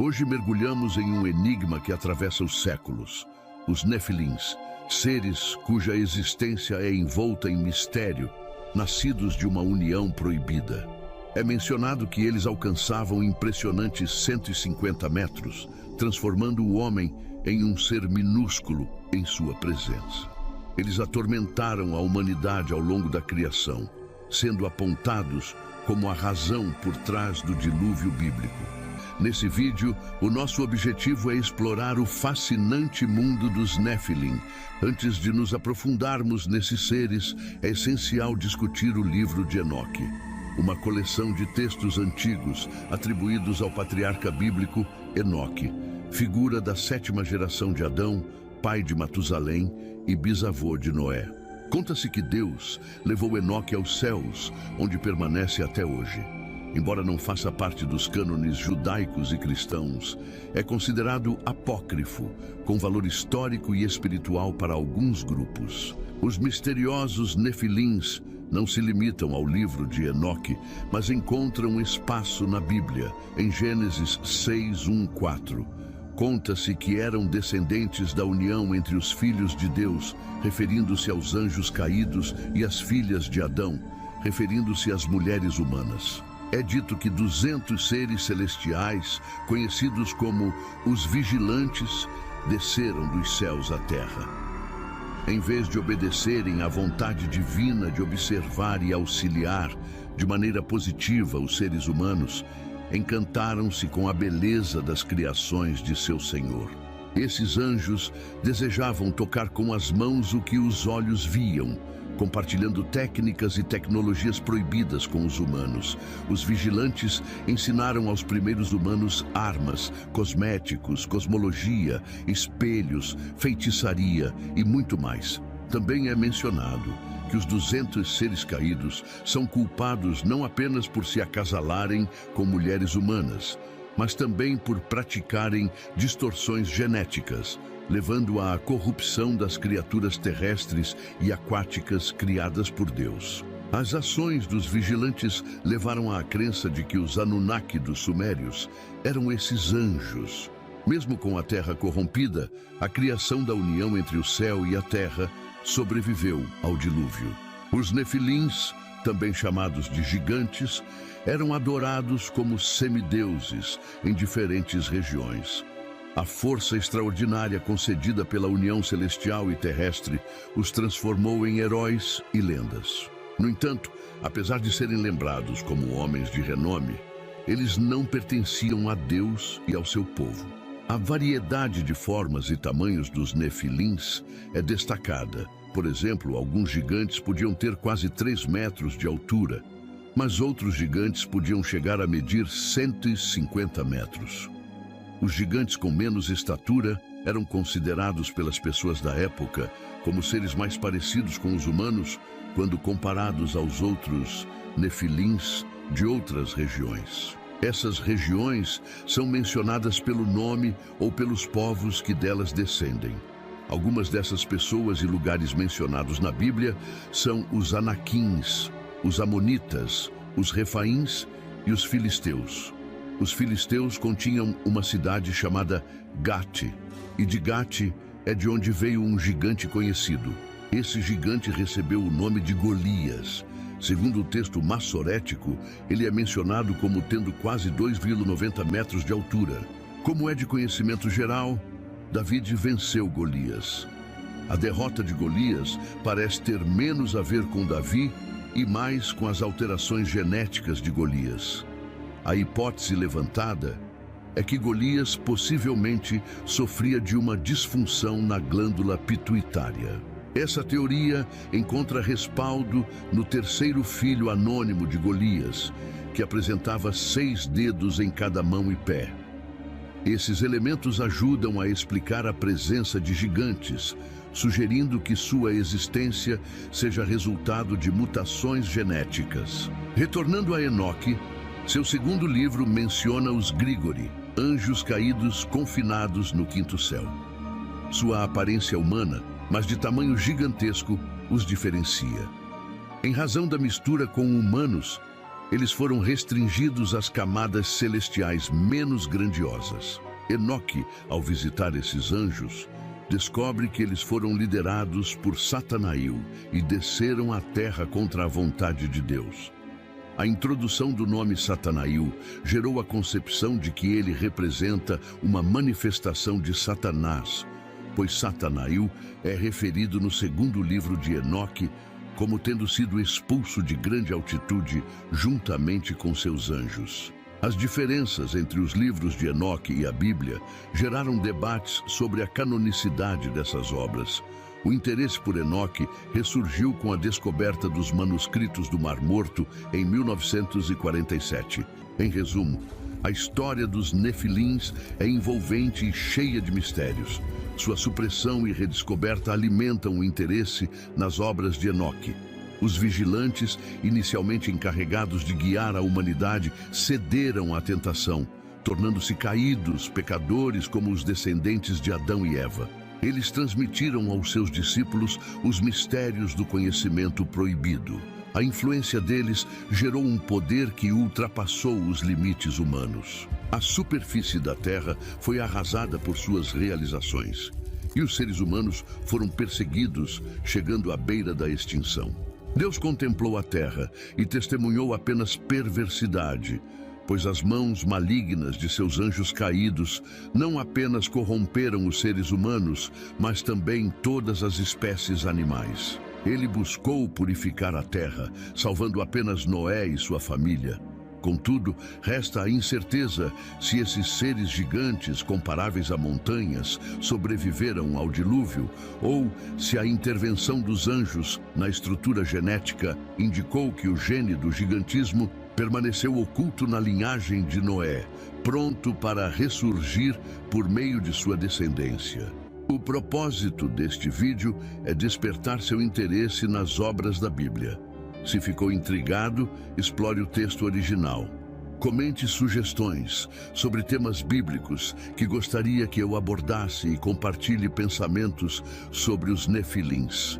Hoje mergulhamos em um enigma que atravessa os séculos. Os Nefilins, seres cuja existência é envolta em mistério, nascidos de uma união proibida. É mencionado que eles alcançavam impressionantes 150 metros, transformando o homem em um ser minúsculo em sua presença. Eles atormentaram a humanidade ao longo da criação, sendo apontados como a razão por trás do dilúvio bíblico. Nesse vídeo, o nosso objetivo é explorar o fascinante mundo dos Nefilim. Antes de nos aprofundarmos nesses seres, é essencial discutir o livro de Enoque, uma coleção de textos antigos atribuídos ao patriarca bíblico Enoque, figura da 7ª geração de Adão, pai de Matusalém e bisavô de Noé. Conta-se que Deus levou Enoque aos céus, onde permanece até hoje. Embora não faça parte dos cânones judaicos e cristãos, é considerado apócrifo, com valor histórico e espiritual para alguns grupos. Os misteriosos Nefilins não se limitam ao livro de Enoque, mas encontram espaço na Bíblia, em Gênesis 6:1-4. Conta-se que eram descendentes da união entre os filhos de Deus, referindo-se aos anjos caídos, e as filhas de Adão, referindo-se às mulheres humanas. É dito que 200 seres celestiais, conhecidos como os vigilantes, desceram dos céus à terra. Em vez de obedecerem à vontade divina de observar e auxiliar de maneira positiva os seres humanos, encantaram-se com a beleza das criações de seu Senhor. Esses anjos desejavam tocar com as mãos o que os olhos viam, compartilhando técnicas e tecnologias proibidas com os humanos. Os vigilantes ensinaram aos primeiros humanos armas, cosméticos, cosmologia, espelhos, feitiçaria e muito mais. Também é mencionado que os 200 seres caídos são culpados não apenas por se acasalarem com mulheres humanas, mas também por praticarem distorções genéticas, levando à corrupção das criaturas terrestres e aquáticas criadas por Deus. As ações dos vigilantes levaram à crença de que os Anunnaki dos Sumérios eram esses anjos. Mesmo com a terra corrompida, a criação da união entre o céu e a terra sobreviveu ao dilúvio. Os Nefilins, também chamados de gigantes, eram adorados como semideuses em diferentes regiões. A força extraordinária concedida pela união celestial e terrestre os transformou em heróis e lendas. No entanto, apesar de serem lembrados como homens de renome, eles não pertenciam a Deus e ao seu povo. A variedade de formas e tamanhos dos Nefilins é destacada. Por exemplo, alguns gigantes podiam ter quase 3 metros de altura, mas outros gigantes podiam chegar a medir 150 metros. Os gigantes com menos estatura eram considerados pelas pessoas da época como seres mais parecidos com os humanos quando comparados aos outros Nefilins de outras regiões. Essas regiões são mencionadas pelo nome ou pelos povos que delas descendem. Algumas dessas pessoas e lugares mencionados na Bíblia são os Anaquins, os Amonitas, os Refaíns e os Filisteus. Os filisteus continham uma cidade chamada Gate, e de Gate é de onde veio um gigante conhecido. Esse gigante recebeu o nome de Golias. Segundo o texto massorético, ele é mencionado como tendo quase 2,90 metros de altura. Como é de conhecimento geral, David venceu Golias. A derrota de Golias parece ter menos a ver com Davi e mais com as alterações genéticas de Golias. A hipótese levantada é que Golias possivelmente sofria de uma disfunção na glândula pituitária. Essa teoria encontra respaldo no terceiro filho anônimo de Golias, que apresentava 6 dedos em cada mão e pé. Esses elementos ajudam a explicar a presença de gigantes, sugerindo que sua existência seja resultado de mutações genéticas. Retornando a Enoque, seu segundo livro menciona os Grigori, anjos caídos confinados no 5º céu. Sua aparência humana, mas de tamanho gigantesco, os diferencia. Em razão da mistura com humanos, Eles foram restringidos às camadas celestiais menos grandiosas. Enoque, ao visitar esses anjos, descobre que eles foram liderados por Satanael e desceram à terra contra a vontade de Deus. A introdução do nome Satanael gerou a concepção de que ele representa uma manifestação de Satanás, pois Satanael é referido no segundo livro de Enoque como tendo sido expulso de grande altitude juntamente com seus anjos. As diferenças entre os livros de Enoque e a Bíblia geraram debates sobre a canonicidade dessas obras. O interesse por Enoque ressurgiu com a descoberta dos manuscritos do Mar Morto em 1947. Em resumo, a história dos Nefilins é envolvente e cheia de mistérios. Sua supressão e redescoberta alimentam o interesse nas obras de Enoque. Os vigilantes, inicialmente encarregados de guiar a humanidade, cederam à tentação, tornando-se caídos, pecadores como os descendentes de Adão e Eva. Eles transmitiram aos seus discípulos os mistérios do conhecimento proibido. A influência deles gerou um poder que ultrapassou os limites humanos. A superfície da Terra foi arrasada por suas realizações, e os seres humanos foram perseguidos, chegando à beira da extinção. Deus contemplou a Terra e testemunhou apenas perversidade, pois as mãos malignas de seus anjos caídos não apenas corromperam os seres humanos, mas também todas as espécies animais. Ele buscou purificar a terra, salvando apenas Noé e sua família. Contudo, resta a incerteza se esses seres gigantes, comparáveis a montanhas, sobreviveram ao dilúvio, ou se a intervenção dos anjos na estrutura genética indicou que o gene do gigantismo permaneceu oculto na linhagem de Noé, pronto para ressurgir por meio de sua descendência. O propósito deste vídeo é despertar seu interesse nas obras da Bíblia. Se ficou intrigado, explore o texto original. Comente sugestões sobre temas bíblicos que gostaria que eu abordasse e compartilhe pensamentos sobre os Nefilins.